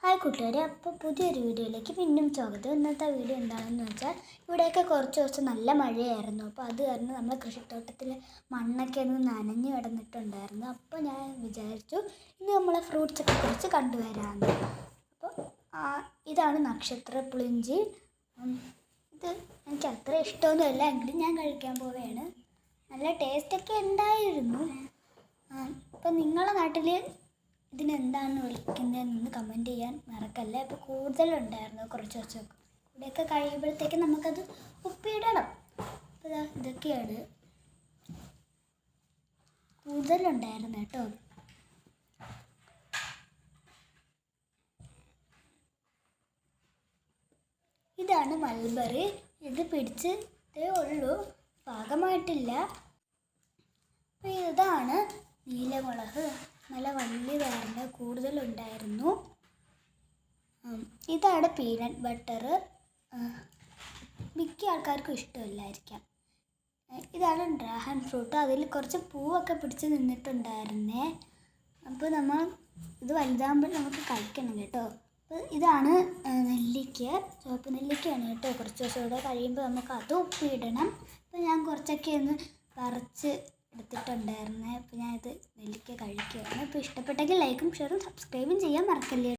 Hi കൂട്ടുകാരെ, അപ്പോൾ പുതിയൊരു വീഡിയോയിലേക്ക് വീണ്ടും സ്വാഗതം. ഇന്നത്തെ വീഡിയോ എന്താണെന്ന് വെച്ചാൽ, ഇവിടെയൊക്കെ കുറച്ച് ദിവസം നല്ല മഴയായിരുന്നു. അപ്പോൾ അത് കാരണം നമ്മൾ കൃഷിത്തോട്ടത്തിൽ മണ്ണൊക്കെ ഒന്ന് നനഞ്ഞു കിടന്നിട്ടുണ്ടായിരുന്നു. അപ്പോൾ ഞാൻ വിചാരിച്ചു ഇന്ന് നമ്മളെ ഫ്രൂട്ട്സൊക്കെ കുറച്ച് കണ്ടുവരാമെന്ന്. അപ്പോൾ ഇതാണ് നക്ഷത്ര പുളിഞ്ചി. ഇത് എനിക്ക് അത്ര ഇഷ്ടമൊന്നുമല്ല, എങ്കിലും ഞാൻ കഴിക്കാൻ പോവുകയാണ്. നല്ല ടേസ്റ്റൊക്കെ ഉണ്ടായിരുന്നു. അപ്പോൾ നിങ്ങളുടെ നാട്ടിൽ ഇതിനെന്താണ് വിളിക്കുന്നതെന്ന് കമൻറ്റ് ചെയ്യാൻ മറക്കല്ല. ഇപ്പോൾ കൂടുതലുണ്ടായിരുന്നു കുറച്ച് ദിവസമൊക്കെ. ഇവിടെയൊക്കെ കഴിയുമ്പോഴത്തേക്ക് നമുക്കത് ഉപ്പിടണം. അപ്പോൾ ഇതൊക്കെയാണ് കൂടുതലുണ്ടായിരുന്നു കേട്ടോ. ഇതാണ് മൽബറി. ഇത് പിടിച്ചതേ ഉള്ളൂ, പാകമായിട്ടില്ല. അപ്പോൾ ഇതാണ് നീലമുളക്. നല്ല വലിയതായിരുന്നു, കൂടുതലുണ്ടായിരുന്നു. ഇതാണ് പീനട്ട് ബട്ടർ. മിക്ക ആൾക്കാർക്കും ഇഷ്ടമില്ലായിരിക്കാം. ഇതാണ് ഡ്രാഗൺ ഫ്രൂട്ട്. അതിൽ കുറച്ച് പൂവൊക്കെ പിടിച്ച് നിന്നിട്ടുണ്ടായിരുന്നേ. അപ്പോൾ നമ്മൾ ഇത് വലുതാകുമ്പോൾ നമുക്ക് കഴിക്കണം കേട്ടോ. അപ്പോൾ ഇതാണ് നെല്ലിക്ക, ചുവപ്പ് നെല്ലിക്കയാണ് കേട്ടോ. കുറച്ച് ദിവസം കൂടെ കഴിയുമ്പോൾ നമുക്ക് അത് ഉപ്പിടണം. അപ്പോൾ ഞാൻ കുറച്ചൊക്കെ ഒന്ന് പറിച്ച് എടുത്തിട്ടുണ്ടായിരുന്നേ. അപ്പോൾ ഞാനിത് നെല്ലിക്ക കഴിക്കുകയാണ്. അപ്പോൾ ഇഷ്ടപ്പെട്ടെങ്കിൽ ലൈക്കും ഷെയറും സബ്സ്ക്രൈബും ചെയ്യാൻ മറക്കല്ലേ.